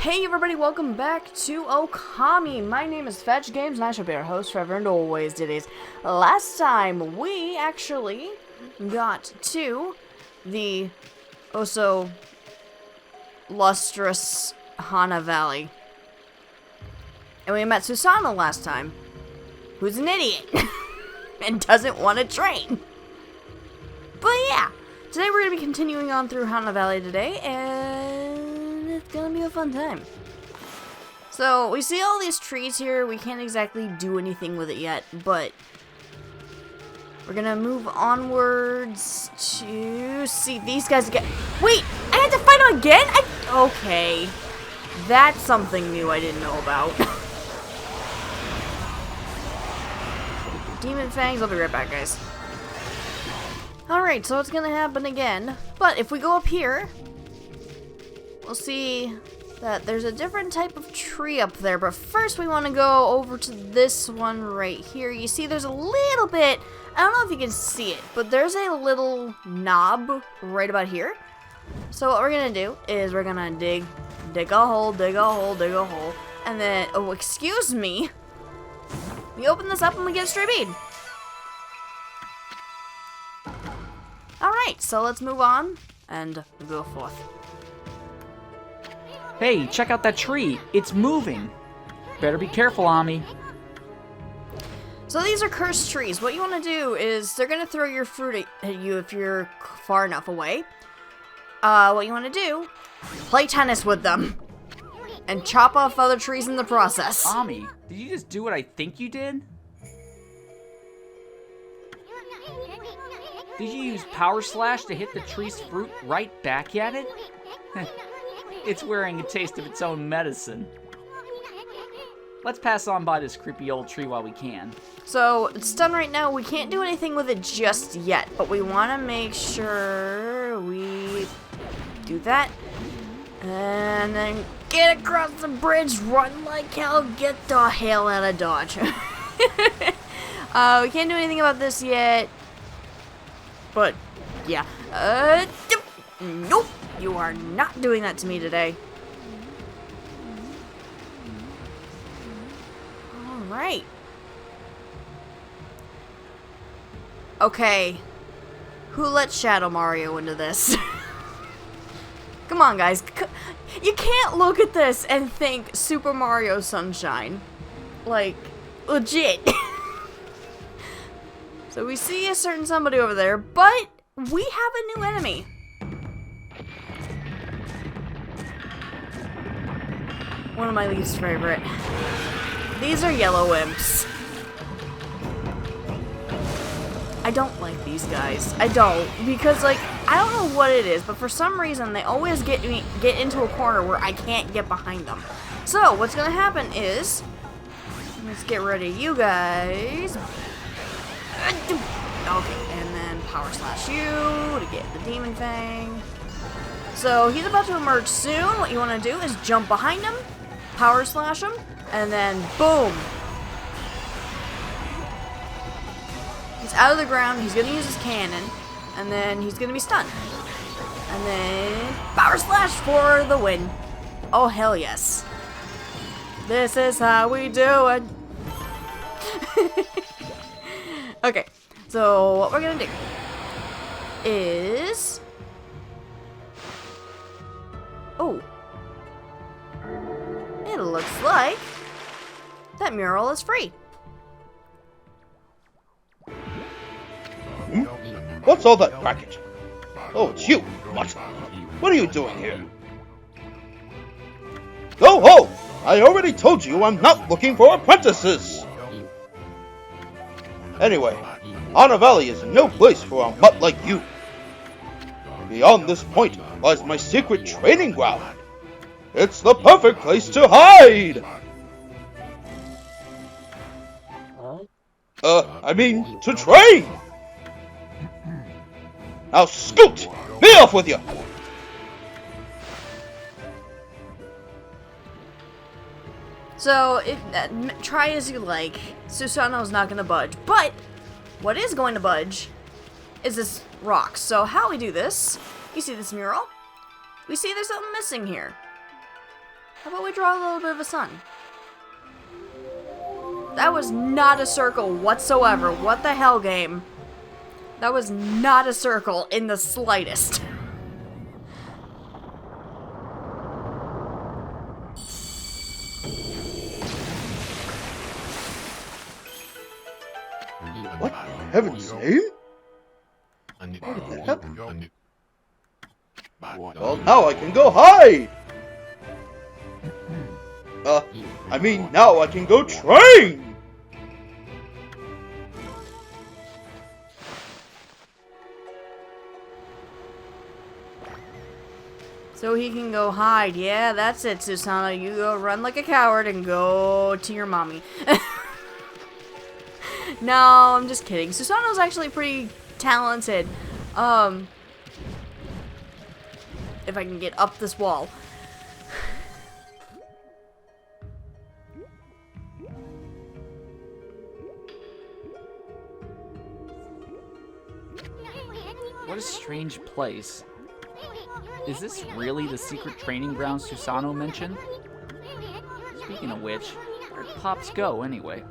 Hey everybody, welcome back to Okami. My name is fetchgames and I shall be your host forever and always. Today's last time we actually got to the so lustrous Hanna Valley. And we met Susano last time, who's an idiot and doesn't want to train. But yeah, today we're going to be continuing on through Hanna Valley today, and it's going to be a fun time. So, we see all these trees here. We can't exactly do anything with it yet, but we're going to move onwards to see these guys again. Wait, I had to fight them again? Okay, that's something new I didn't know about. Demon Fangs, I'll be right back, guys. Alright, so it's gonna happen again. But if we go up here, we'll see that there's a different type of tree up there. But first we want to go over to this one right here. You see there's a little bit, I don't know if you can see it, but there's a little knob right about here. So what we're gonna do is we're gonna dig a hole, and then, oh, excuse me, we open this up and we get a stray bead. Alright, so let's move on and go forth. Hey, check out that tree. It's moving. Better be careful, Ami. So these are cursed trees. What you want to do is they're going to throw your fruit at you if you're far enough away. What you want to do, play tennis with them and chop off other trees in the process. Ami, did you just do what I think you did? Did you use Power Slash to hit the tree's fruit right back at it? It's wearing a taste of its own medicine. Let's pass on by this creepy old tree while we can. So, it's done right now. We can't do anything with it just yet, but we want to make sure we do that. And then get across the bridge, run like hell, get the hell out of Dodge. We can't do anything about this yet. But, yeah. Nope. You are not doing that to me today. Alright. Okay. Who let Shadow Mario into this? Come on, guys. You can't look at this and think Super Mario Sunshine. Like, legit. So we see a certain somebody over there, but we have a new enemy. One of my least favorite. These are yellow imps. I don't like these guys. I don't, because like, I don't know what it is, but for some reason they always get into a corner where I can't get behind them. So what's gonna happen is, let's get rid of you guys. Okay, and then Power Slash you to get the Demon Fang. So he's about to emerge soon. What you want to do is jump behind him, Power Slash him, and then boom. He's out of the ground. He's going to use his cannon, and then he's going to be stunned. And then Power Slash for the win. Oh, hell yes. This is how we do it. Okay, so what we're gonna do is, oh, it looks like that mural is free. What's all that racket? Oh, it's you, what? What are you doing here? Go home! I already told you I'm not looking for apprentices! Anyway, Hanna Valley is no place for a mutt like you. Beyond this point lies my secret training ground. It's the perfect place to hide! To train! Now scoot! Be off with you! So, try as you like, Susano's not going to budge. But, what is going to budge is this rock. So, how we do this, you see this mural? We see there's something missing here. How about we draw a little bit of a sun? That was not a circle whatsoever. What the hell, game? That was not a circle in the slightest. What in heaven's name? What the hell? Well, now I can go hide! I mean, now I can go train! So he can go hide. Yeah, that's it, Susano. You go run like a coward and go to your mommy. No, I'm just kidding. Susano's actually pretty talented. If I can get up this wall. What a strange place. Is this really the secret training ground Susano mentioned? Speaking of which, where'd Pops go anyway?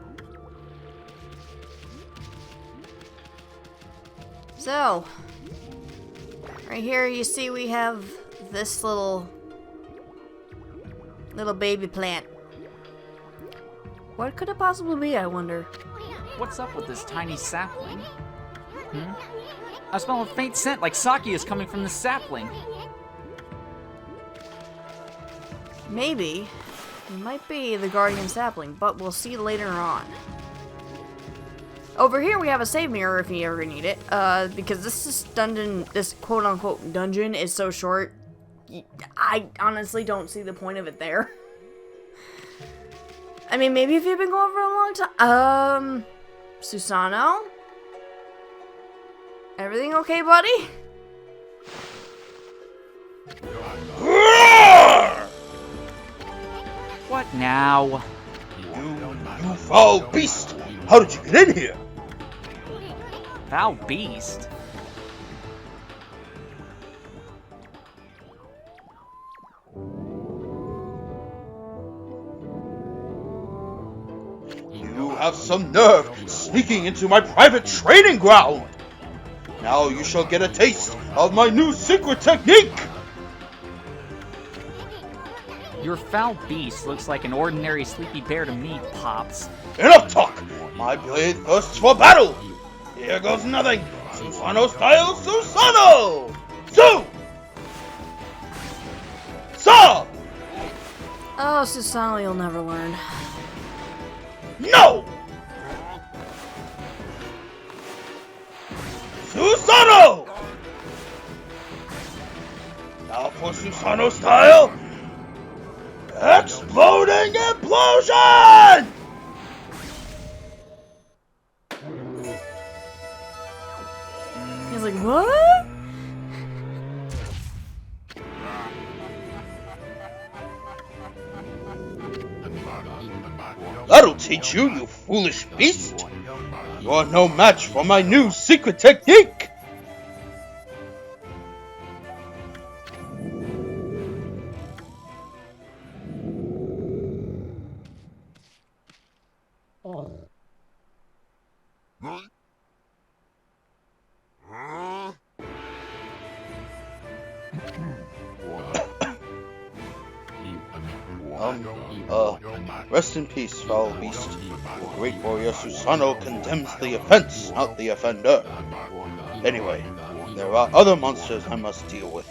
So, right here you see we have this little baby plant. What could it possibly be, I wonder? What's up with this tiny sapling? I smell a faint scent like sake is coming from the sapling. Maybe. It might be the guardian sapling, but we'll see later on. Over here we have a save mirror if you ever need it, because this quote-unquote dungeon is so short, I honestly don't see the point of it there. I mean, maybe if you've been going for a long time. Susano? Everything okay, buddy? What now? You foul beast! How did you get in here? Foul beast? You have some nerve sneaking into my private training ground! Now you shall get a taste of my new secret technique! Your foul beast looks like an ordinary sleepy bear to me, Pops. Enough talk! My blade thirsts for battle! Here goes nothing! Susano style Susano! Su! Sa! Oh, Susano, you'll never learn. No! Susano! Now for Susano style, exploding implosion! He's like, what? That'll teach you, you foolish beast! You're no match for my new secret technique! Rest in peace, foul beast. The great warrior Susano condemns the offense, not the offender. Anyway, there are other monsters I must deal with.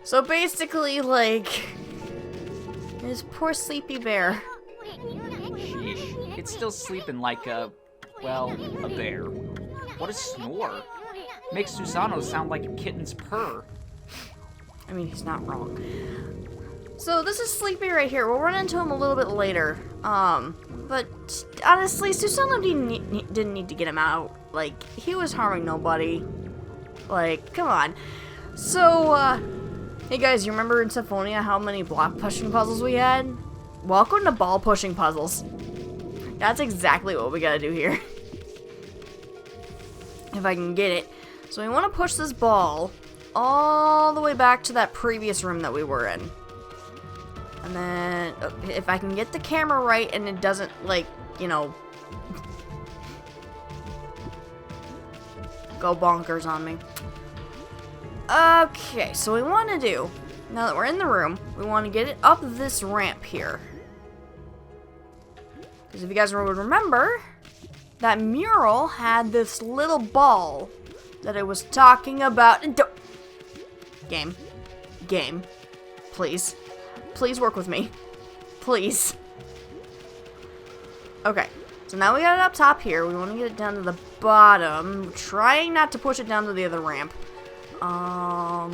So basically, like, this poor sleepy bear. Sheesh. It's still sleeping like a bear. What a snore. Makes Susano sound like a kitten's purr. I mean, he's not wrong. So this is Sleepy right here. We'll run into him a little bit later. But honestly, Susano didn't need to get him out. Like, he was harming nobody. Like, come on. So, hey guys, you remember in Symphonia how many block pushing puzzles we had? Welcome to ball pushing puzzles. That's exactly what we gotta do here. If I can get it. So we want to push this ball all the way back to that previous room that we were in. And then, if I can get the camera right and it doesn't, like, you know, go bonkers on me. Okay, so we want to do, now that we're in the room, we want to get it up this ramp here. Because if you guys would remember, that mural had this little ball that it was talking about. And Game. Please. Please work with me. Please. Okay. So now we got it up top here. We want to get it down to the bottom. Trying not to push it down to the other ramp. Oh,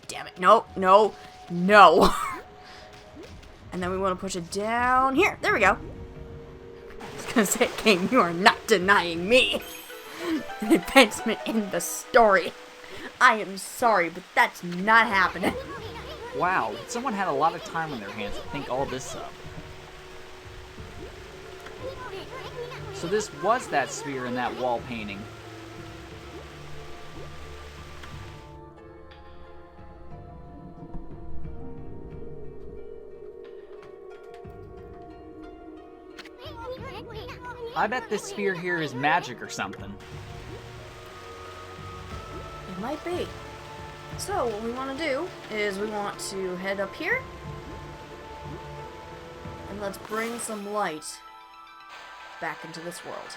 damn it. No. And then we want to push it down here. There we go. I was going to say, game, you are not denying me an advancement in the story. I am sorry, but that's not happening. Wow, someone had a lot of time on their hands to think all this up. So this was that sphere in that wall painting. I bet this sphere here is magic or something. It might be. So what we want to do is we want to head up here. And let's bring some light back into this world.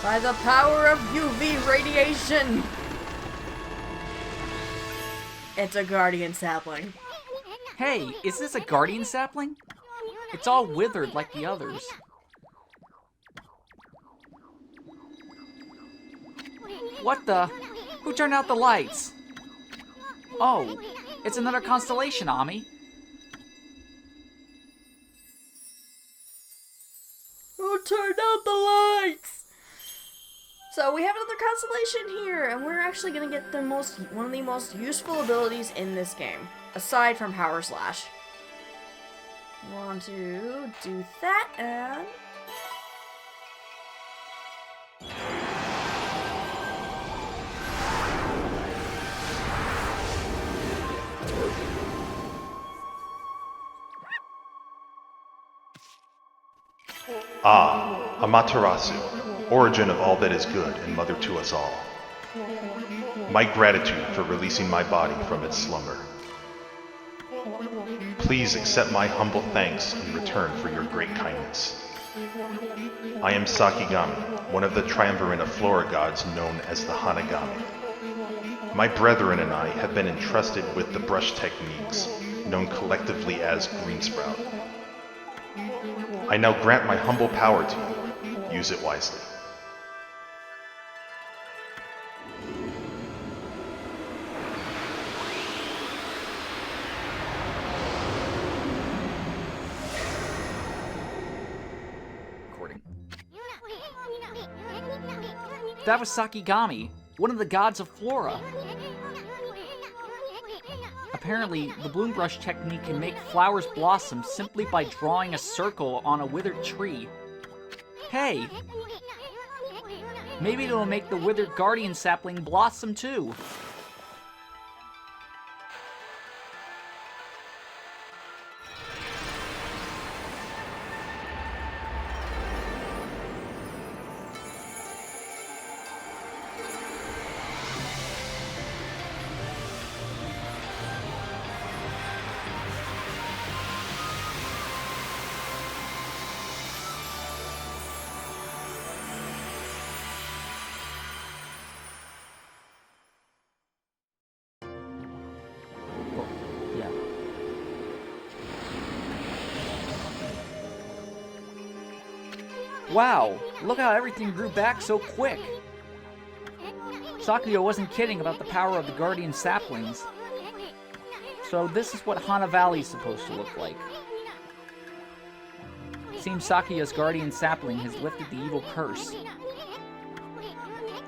By the power of UV radiation! It's a guardian sapling. Hey, is this a guardian sapling? It's all withered like the others. What the? Who turned out the lights? Oh, it's another constellation, Ami. Who turned out the lights? So we have another constellation here, and we're actually gonna get one of the most useful abilities in this game, aside from Power Slash. Want to do that, and Amaterasu, origin of all that is good and mother to us all. My gratitude for releasing my body from its slumber. Please accept my humble thanks in return for your great kindness. I am Sakigami, one of the triumvirate of flora gods known as the Hanagami. My brethren and I have been entrusted with the brush techniques, known collectively as Green Sprout. I now grant my humble power to you. Use it wisely. That was Sakigami, one of the gods of flora. Apparently, the bloom brush technique can make flowers blossom simply by drawing a circle on a withered tree. Hey! Maybe it'll make the withered guardian sapling blossom too. Wow, look how everything grew back so quick. Sakuya wasn't kidding about the power of the guardian saplings. So this is what Hanna Valley is supposed to look like. It seems Sakuya's guardian sapling has lifted the evil curse.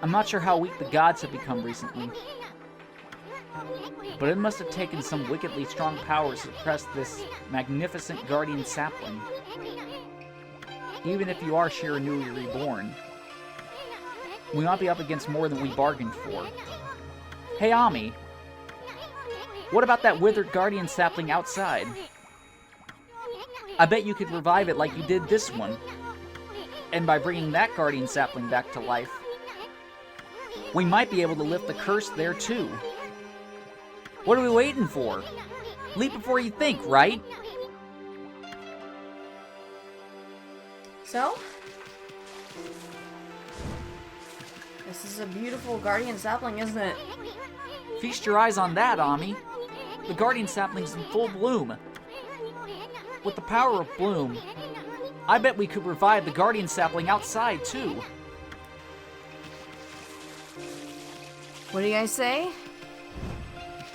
I'm not sure how weak the gods have become recently, but it must have taken some wickedly strong power to suppress this magnificent guardian sapling. Even if you are Shiranui reborn, we might be up against more than we bargained for. Hey Ami, what about that withered guardian sapling outside? I bet you could revive it like you did this one. And by bringing that guardian sapling back to life, we might be able to lift the curse there too. What are we waiting for? Leap before you think, right? So? This is a beautiful guardian sapling, isn't it? Feast your eyes on that, Ami. The guardian sapling's in full bloom. With the power of bloom, I bet we could revive the guardian sapling outside too. What do you guys say?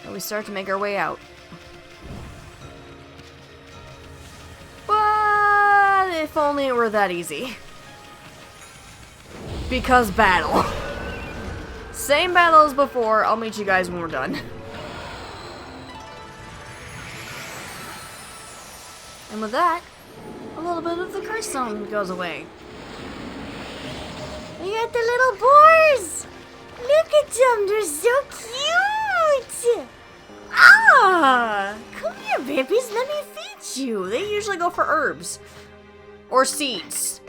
And we start to make our way out. But if only it were that easy. Because battle. Same battle as before. I'll meet you guys when we're done. And with that, a little bit of the curse zone goes away. We got the little boars! Look at them, they're so cute! Ah! Come here, babies, let me feed you. They usually go for herbs. Or seeds.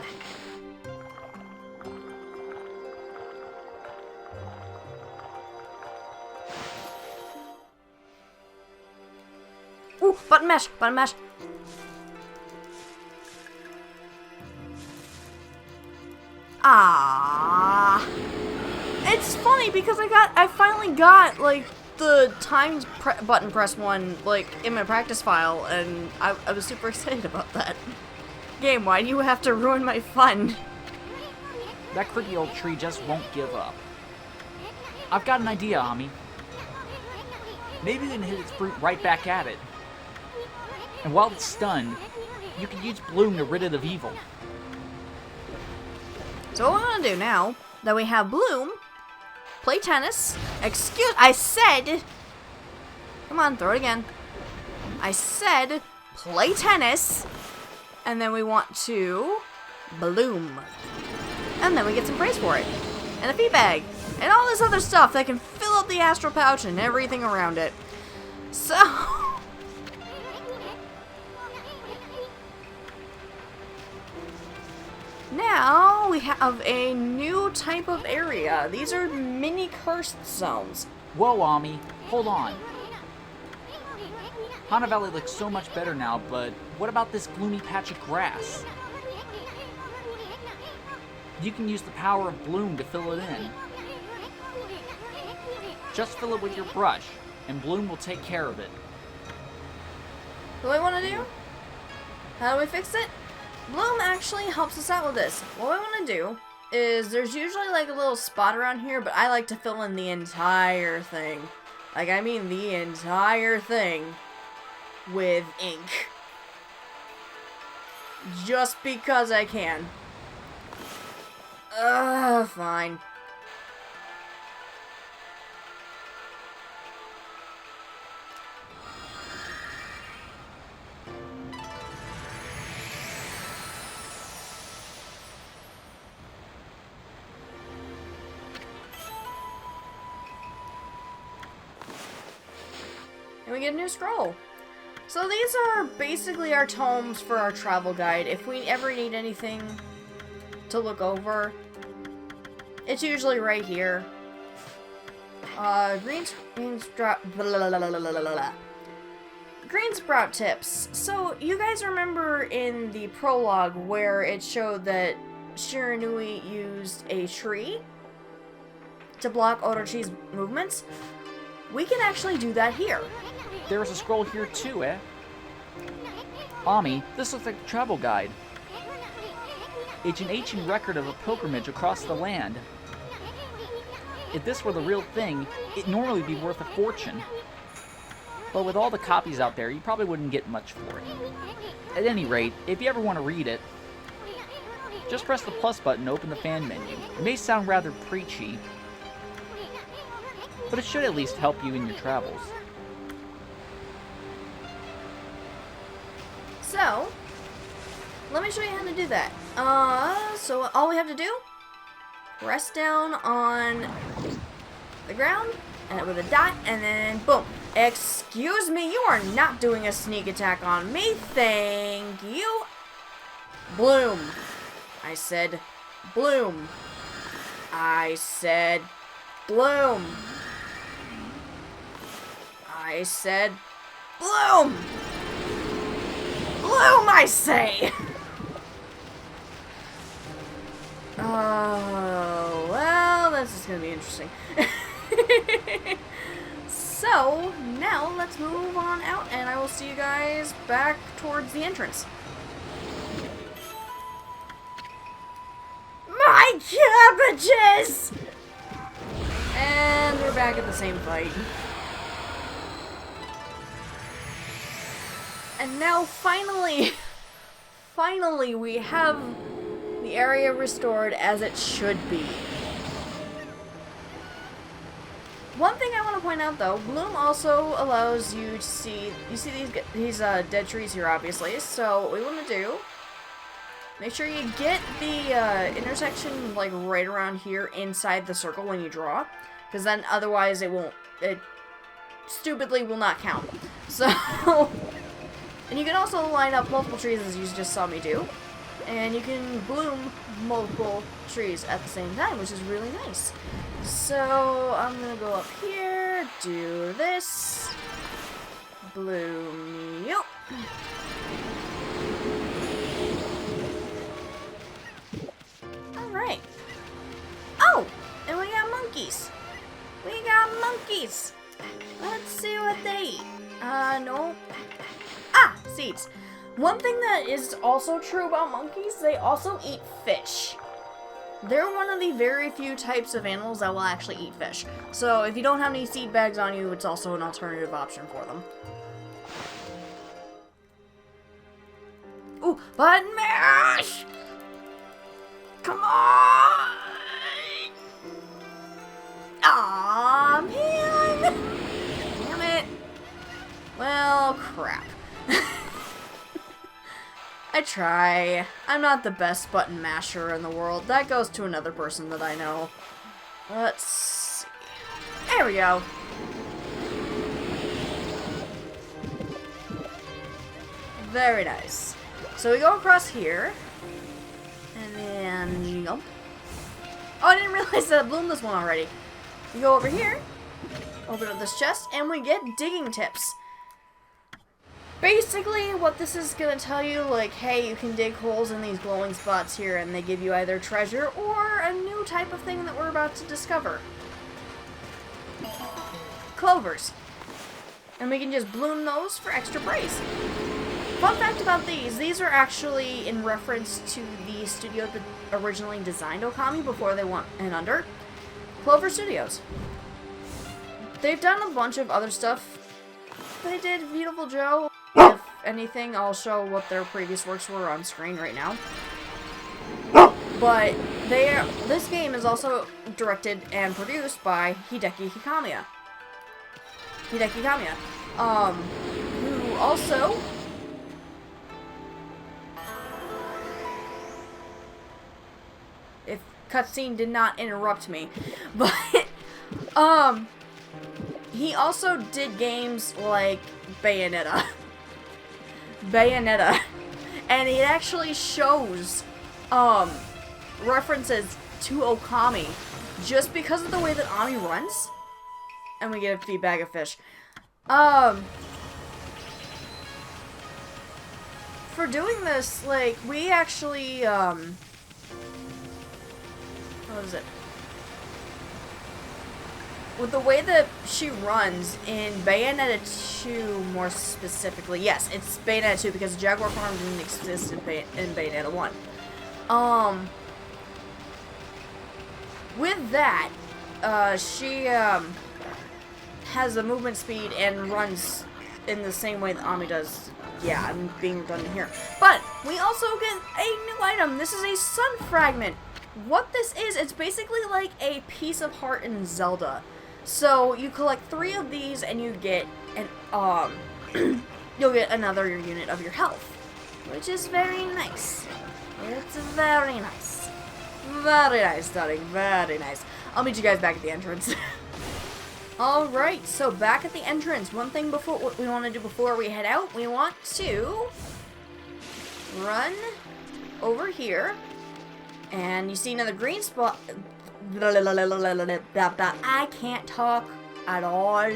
Ooh, button mash, button mash. Ah, it's funny because I finally got like the timed button press one like in my practice file, and I was super excited about that. Game, why do you have to ruin my fun? That creepy old tree just won't give up. I've got an idea, Ami. Maybe we can hit its fruit right back at it. And while it's stunned, you can use Bloom to rid it of evil. So what we're gonna do now that we have Bloom, play tennis. I said, come on, throw it again. I said, play tennis, and then we want to Bloom. And then we get some praise for it. And a feed bag. And all this other stuff that can fill up the astral pouch and everything around it. So... now we have a new type of area. These are mini cursed zones. Whoa, Ami, hold on. Hanna Valley looks so much better now, but what about this gloomy patch of grass? You can use the power of Bloom to fill it in. Just fill it with your brush, and Bloom will take care of it. What do I want to do? How do we fix it? Bloom actually helps us out with this. What I want to do is, there's usually like a little spot around here, but I like to fill in the entire thing. Like, I mean the entire thing with ink. Just because I can. Fine. And we get a new scroll. So these are basically our tomes for our travel guide. If we ever need anything to look over, it's usually right here. Green sprout tips. So you guys remember in the prologue where it showed that Shiranui used a tree to block Orochi's movements? We can actually do that here. There's a scroll here too, eh? Ami, this looks like a travel guide. It's an ancient record of a pilgrimage across the land. if this were the real thing, it'd normally be worth a fortune. But with all the copies out there, you probably wouldn't get much for it. At any rate, if you ever want to read it, just press the plus button to open the fan menu. It may sound rather preachy, but it should at least help you in your travels. So, let me show you how to do that. So all we have to do, rest down on the ground, and with a dot, and then boom. Excuse me, you are not doing a sneak attack on me. Thank you. Bloom. I said bloom. I said bloom. I said bloom. Bloom, I say. Oh, well, this is going to be interesting. So, now let's move on out, and I will see you guys back towards the entrance. My cabbages! And we're back at the same fight. And now, finally, we have the area restored as it should be. One thing I want to point out, though, Bloom also allows you to see, these dead trees here, obviously, so what we want to do, make sure you get the intersection, like, right around here inside the circle when you draw, because then otherwise it stupidly will not count. So, and you can also line up multiple trees as you just saw me do, and you can bloom multiple trees at the same time, which is really nice. So, I'm gonna go up here, do this, bloom you. Alright. Oh! And we got monkeys. We got monkeys. Let's see what they eat. No. Ah! Seeds. One thing that is also true about monkeys, they also eat fish. They're one of the very few types of animals that will actually eat fish. So if you don't have any seed bags on you, it's also an alternative option for them. Ooh, button mash! Come on! Aw, man! Damn it. Well, crap. I try. I'm not the best button masher in the world. That goes to another person that I know. Let's see. There we go. Very nice. So we go across here. And then jump. Oh, I didn't realize that I bloomed this one already. We go over here. Open up this chest. And we get digging tips. Basically, what this is going to tell you, like, hey, you can dig holes in these glowing spots here, and they give you either treasure or a new type of thing that we're about to discover. Clovers. And we can just bloom those for extra praise. Fun fact about these are actually in reference to the studio that originally designed Okami before they went in under. Clover Studios. They've done a bunch of other stuff. They did Beautiful Joe. If anything, I'll show what their previous works were on screen right now. But this game is also directed and produced by Hideki Kamiya. Who also if cutscene did not interrupt me, but he also did games like Bayonetta, and it actually shows references to Okami just because of the way that Ami runs. And we get a free bag of fish. For doing this, like, we actually, what is it? With the way that she runs in Bayonetta 2, more specifically, yes, it's Bayonetta 2 because Jaguar Farm didn't exist in Bayonetta 1. With that, she has a movement speed and runs in the same way that Ami does. Yeah, I'm being redundant here. But we also get a new item. This is a sun fragment. What this is, it's basically like a piece of heart in Zelda. So you collect 3 of these and you get an you'll get another unit of your health, which is very nice. It's very nice. Very nice, darling. Very nice. I'll meet you guys back at the entrance. Alright, so back at the entrance. One thing before what we want to do before we head out, we want to run over here. And you see another green spot. I can't talk at all.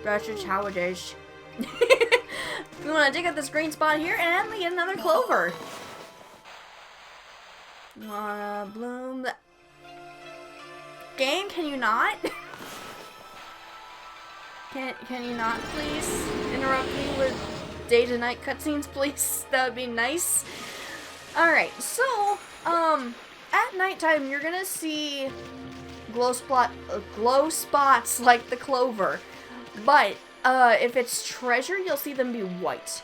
That's just how it is. We want to dig up this green spot here, and we get another clover. Bloom. Game, can you not? Can you not please interrupt me with day to night cutscenes, please? That would be nice. Alright, so, at nighttime you're gonna see glow spots like the clover. But, if it's treasure, you'll see them be white.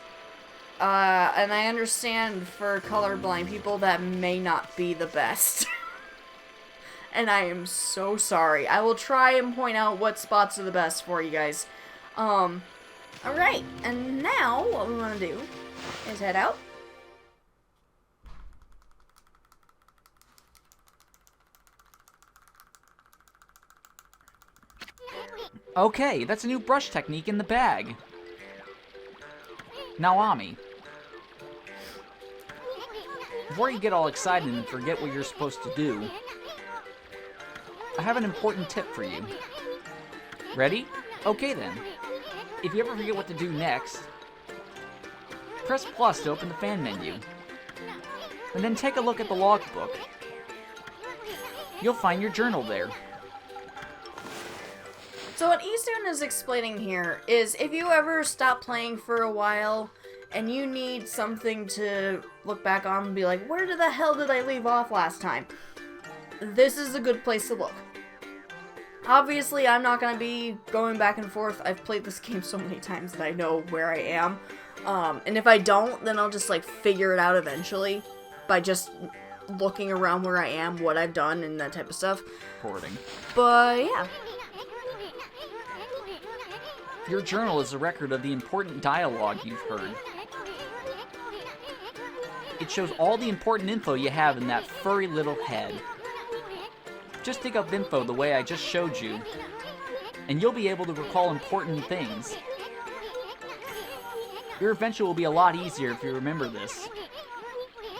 And I understand for colorblind people that may not be the best. And I am so sorry. I will try and point out what spots are the best for you guys. Alright, and now what we want to do is head out. Okay, that's a new brush technique in the bag. Now, Ami. Before you get all excited and forget what you're supposed to do, I have an important tip for you. Ready? Okay then. If you ever forget what to do next, press plus to open the fan menu. And then take a look at the logbook. You'll find your journal there. So what Eastern is explaining here is if you ever stop playing for a while and you need something to look back on and be like, where the hell did I leave off last time? This is a good place to look. Obviously, I'm not going to be going back and forth. I've played this game so many times that I know where I am. And if I don't, then I'll just, like, figure it out eventually by just looking around where I am, what I've done, and that type of stuff. Recording. But, yeah. Your journal is a record of the important dialogue you've heard. It shows all the important info you have in that furry little head. Just dig up info the way I just showed you, and you'll be able to recall important things. Your adventure will be a lot easier if you remember this.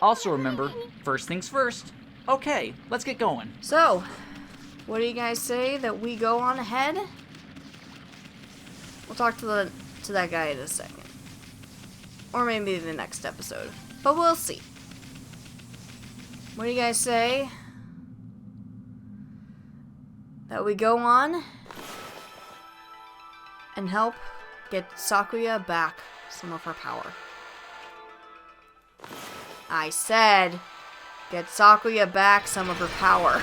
Also remember, first things first. Okay, let's get going. So, what do you guys say that we go on ahead? We'll talk to that guy in a second. Or maybe the next episode. But we'll see. What do you guys say that we go on and help get Sakuya back some of her power? I said, get Sakuya back some of her power.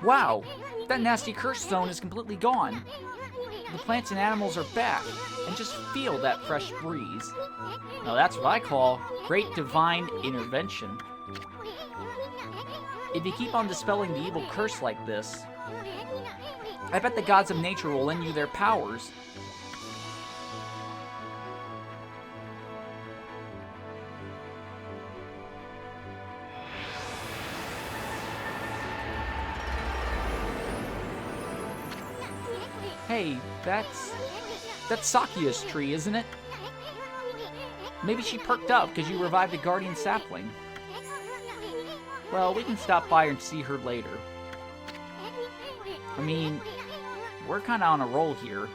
Wow, that nasty curse zone is completely gone. The plants and animals are back, and just feel that fresh breeze. Now that's what I call great divine intervention. If you keep on dispelling the evil curse like this, I bet the gods of nature will lend you their powers. Hey, that's Sakuya's tree, isn't it? Maybe she perked up because you revived a guardian sapling. Well, we can stop by and see her later. I mean, we're kind of on a roll here.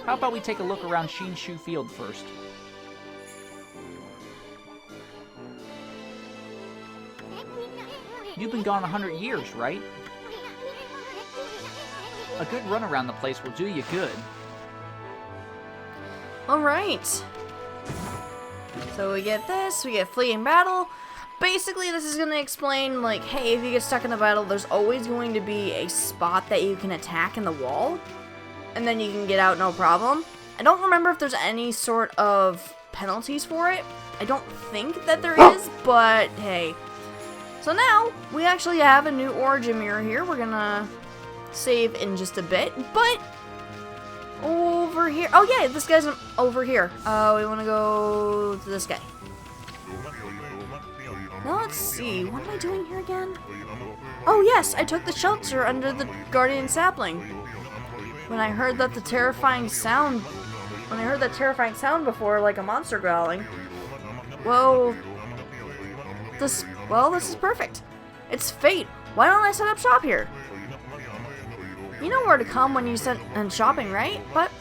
How about we take a look around Shinshu Field first? You've been gone 100 years, right? A good run around the place will do you good. Alright. So we get this, we get fleeing battle. Basically, this is going to explain, like, hey, if you get stuck in a battle, there's always going to be a spot that you can attack in the wall. And then you can get out no problem. I don't remember if there's any sort of penalties for it. I don't think that there is, but hey. So now, we actually have a new origin mirror here. We're going to save in just a bit, but over here. Oh yeah, this guy's over here. We want to go to this guy. Now let's see. What am I doing here again? Oh yes, I took the shelter under the guardian sapling. When I heard that terrifying sound before, like a monster growling. Well, this is perfect. It's fate. Why don't I set up shop here? You know where to come when you sent and shopping, right? But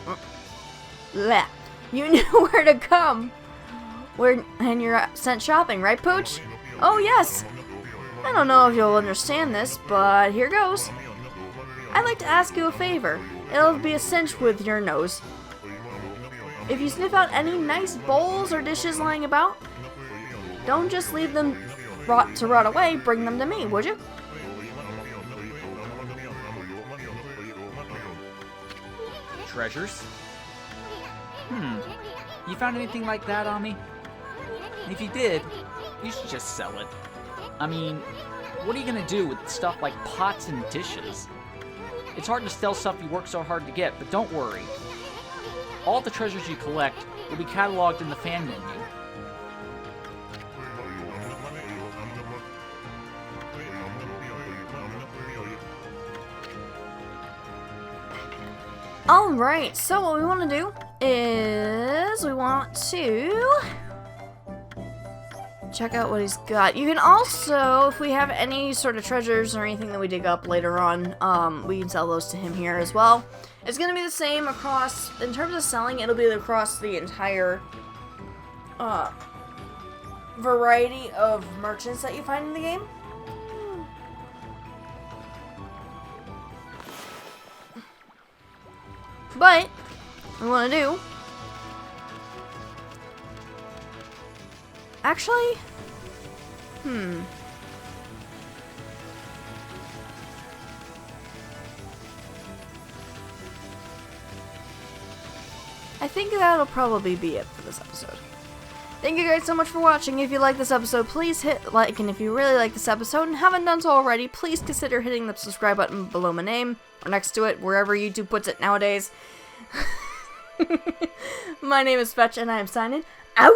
bleh. You knew where to come and you're sent shopping, right, Pooch? Oh yes. I don't know if you'll understand this, but here goes. I'd like to ask you a favor. It'll be a cinch with your nose. If you sniff out any nice bowls or dishes lying about, don't just leave them to rot away. Bring them to me, would you? Treasures? You found anything like that on me? If you did, you should just sell it. I mean, what are you gonna do with stuff like pots and dishes? It's hard to sell stuff you work so hard to get, but don't worry. All the treasures you collect will be cataloged in the fan menu. Alright, so what we want to do is we want to check out what he's got. You can also, if we have any sort of treasures or anything that we dig up later on, we can sell those to him here as well. It's going to be the same across, in terms of selling, it'll be across the entire variety of merchants that you find in the game. But, what we want to do... Actually... I think that'll probably be it for this episode. Thank you guys so much for watching. If you like this episode, please hit like, and if you really like this episode and haven't done so already, please consider hitting the subscribe button below my name, or next to it, wherever YouTube puts it nowadays. My name is Fetch, and I am signing out.